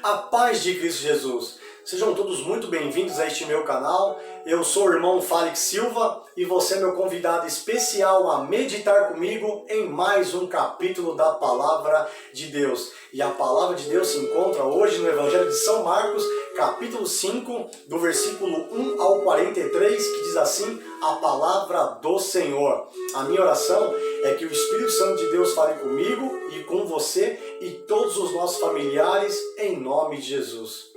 A paz de Cristo Jesus. Sejam todos muito bem-vindos a este meu canal. Eu sou o irmão Félix Silva e você é meu convidado especial a meditar comigo em mais um capítulo da Palavra de Deus. E a Palavra de Deus se encontra hoje no Evangelho de São Marcos, capítulo 5, do versículo 1 ao 43, que diz assim: a Palavra do Senhor. A minha oração é que o Espírito Santo de Deus fale comigo e com você e todos os nossos familiares, em nome de Jesus.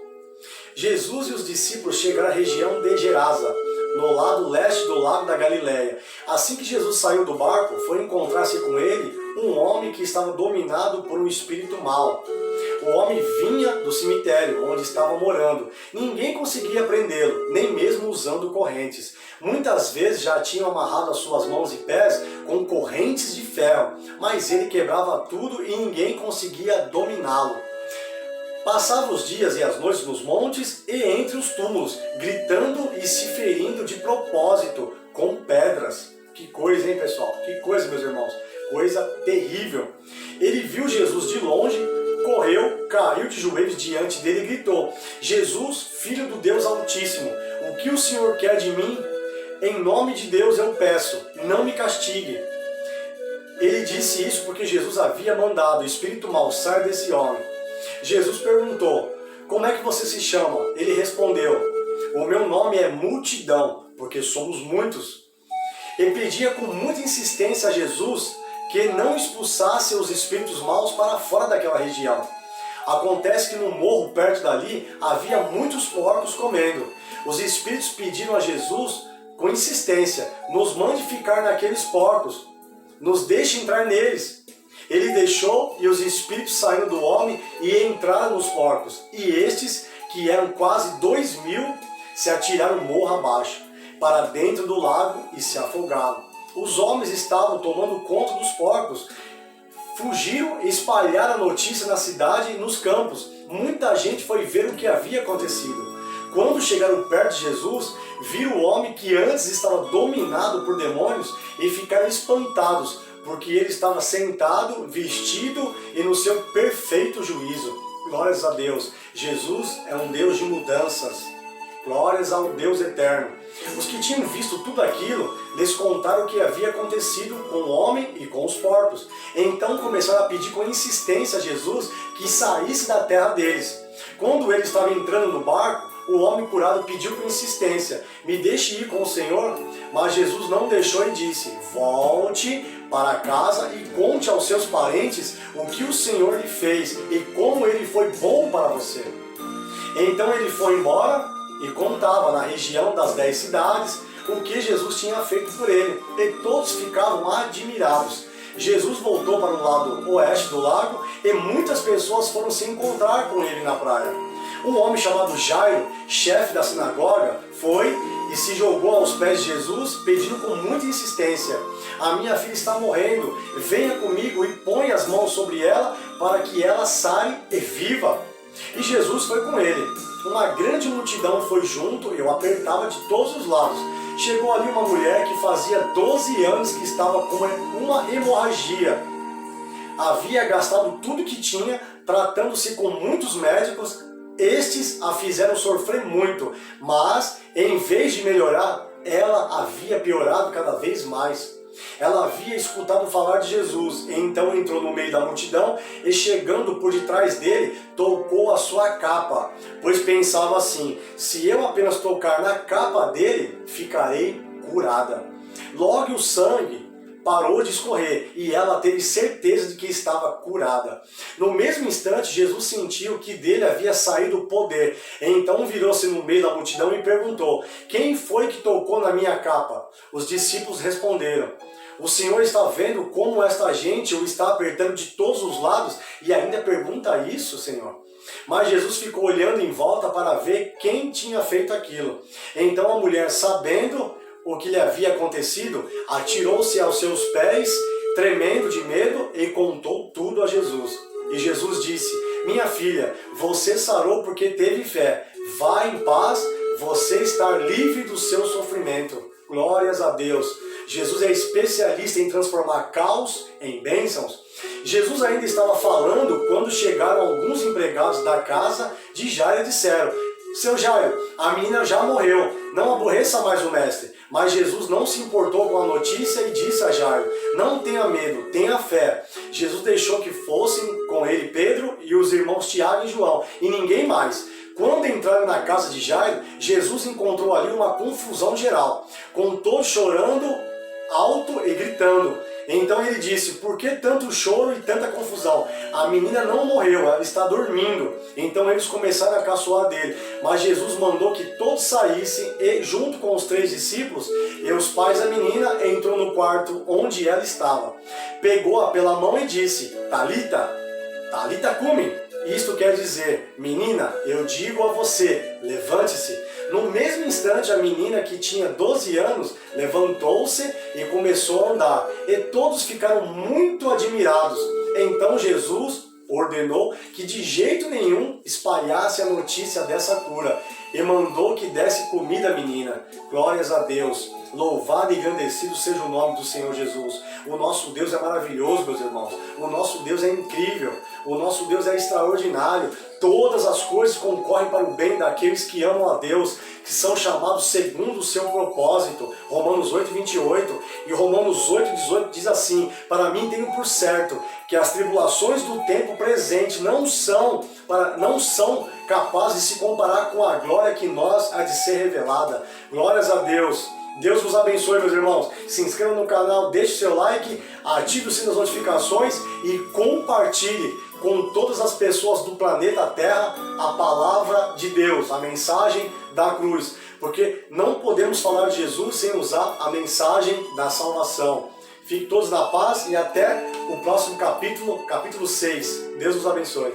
Jesus e os discípulos chegaram à região de Gerasa, no lado leste do lago da Galileia. Assim que Jesus saiu do barco, foi encontrar-se com ele um homem que estava dominado por um espírito mau. O homem vinha do cemitério onde estava morando. Ninguém conseguia prendê-lo, nem mesmo usando correntes. Muitas vezes já tinham amarrado as suas mãos e pés com correntes de ferro, mas ele quebrava tudo e ninguém conseguia dominá-lo. Passava os dias e as noites nos montes e entre os túmulos, gritando e se ferindo de propósito com pedras. Que coisa, hein, pessoal? Que coisa, meus irmãos? Coisa terrível. Ele viu Jesus de longe, correu, caiu de joelhos diante dele e gritou: Jesus, Filho do Deus Altíssimo, o que o Senhor quer de mim? Em nome de Deus eu peço, não me castigue. Ele disse isso porque Jesus havia mandado o espírito mau sair desse homem. Jesus perguntou: como é que você se chama? Ele respondeu: o meu nome é Multidão, porque somos muitos. Ele pedia com muita insistência a Jesus que não expulsasse os espíritos maus para fora daquela região. Acontece que no morro perto dali havia muitos porcos comendo. Os espíritos pediram a Jesus com insistência: nos mande ficar naqueles porcos, nos deixe entrar neles. Ele deixou e os espíritos saíram do homem e entraram nos porcos. E estes, que eram quase 2.000, se atiraram morro abaixo, para dentro do lago e se afogaram. Os homens estavam tomando conta dos porcos. Fugiram e espalharam a notícia na cidade e nos campos. Muita gente foi ver o que havia acontecido. Quando chegaram perto de Jesus, viram o homem que antes estava dominado por demônios e ficaram espantados, porque ele estava sentado, vestido e no seu perfeito juízo. Glórias a Deus. Jesus é um Deus de mudanças. Glórias ao Deus eterno. Os que tinham visto tudo aquilo, lhes contaram o que havia acontecido com o homem e com os porcos. Então começaram a pedir com insistência a Jesus que saísse da terra deles. Quando ele estava entrando no barco, o homem curado pediu com insistência: me deixe ir com o Senhor. Mas Jesus não deixou e disse: volte para casa e conte aos seus parentes o que o Senhor lhe fez e como ele foi bom para você. Então ele foi embora e contava na região das 10 cidades o que Jesus tinha feito por ele, e todos ficavam admirados. Jesus voltou para o lado oeste do lago e muitas pessoas foram se encontrar com ele na praia. Um homem chamado Jairo, chefe da sinagoga, foi e se jogou aos pés de Jesus, pedindo com muita insistência: a minha filha está morrendo, venha comigo e põe as mãos sobre ela para que ela saia e viva. E Jesus foi com ele. Uma grande multidão foi junto e o apertava de todos os lados. Chegou ali uma mulher que fazia 12 anos que estava com uma hemorragia. Havia gastado tudo que tinha, tratando-se com muitos médicos. Estes a fizeram sofrer muito, mas em vez de melhorar, ela havia piorado cada vez mais. Ela havia escutado falar de Jesus, então entrou no meio da multidão e, chegando por detrás dele, tocou a sua capa, pois pensava assim: se eu apenas tocar na capa dele, ficarei curada. Logo o sangue parou de escorrer e ela teve certeza de que estava curada. No mesmo instante, Jesus sentiu que dele havia saído o poder. Então virou-se no meio da multidão e perguntou: quem foi que tocou na minha capa? Os discípulos responderam: o Senhor está vendo como esta gente o está apertando de todos os lados e ainda pergunta isso, Senhor? Mas Jesus ficou olhando em volta para ver quem tinha feito aquilo. Então a mulher, sabendo o que lhe havia acontecido, atirou-se aos seus pés, tremendo de medo, e contou tudo a Jesus. E Jesus disse: minha filha, você sarou porque teve fé. Vá em paz, você está livre do seu sofrimento. Glórias a Deus. Jesus é especialista em transformar caos em bênçãos. Jesus ainda estava falando quando chegaram alguns empregados da casa de Jairo e disseram: seu Jairo, a menina já morreu, não aborreça mais o mestre. Mas Jesus não se importou com a notícia e disse a Jairo: não tenha medo, tenha fé. Jesus deixou que fossem com ele Pedro e os irmãos Tiago e João, e ninguém mais. Quando entraram na casa de Jairo, Jesus encontrou ali uma confusão geral, com todos chorando alto e gritando. Então ele disse: por que tanto choro e tanta confusão? A menina não morreu, ela está dormindo. Então eles começaram a caçoar dele. Mas Jesus mandou que todos saíssem e, junto com os 3 discípulos e os pais da menina, entrou no quarto onde ela estava. Pegou-a pela mão e disse: Talita, Talita cumi. Isto quer dizer: menina, eu digo a você, levante-se. No mesmo instante, a menina, que tinha 12 anos, levantou-se e começou a andar. E todos ficaram muito admirados. Então Jesus ordenou que de jeito nenhum espalhasse a notícia dessa cura e mandou que desse comida à menina. Glórias a Deus. Louvado e engrandecido seja o nome do Senhor Jesus. O nosso Deus é maravilhoso, meus irmãos. O nosso Deus é incrível. O nosso Deus é extraordinário. Todas as coisas concorrem para o bem daqueles que amam a Deus, que são chamados segundo o seu propósito. Romanos 8:28 e Romanos 8:18 diz assim: para mim tenho por certo que as tribulações do tempo presente não são capazes de se comparar com a glória que nós há de ser revelada. Glórias a Deus. Deus vos abençoe, meus irmãos. Se inscreva no canal, deixe seu like, ative o sino das notificações e compartilhe com todas as pessoas do planeta Terra a palavra de Deus, a mensagem da cruz. Porque não podemos falar de Jesus sem usar a mensagem da salvação. Fiquem todos na paz e até o próximo capítulo 6. Deus vos abençoe.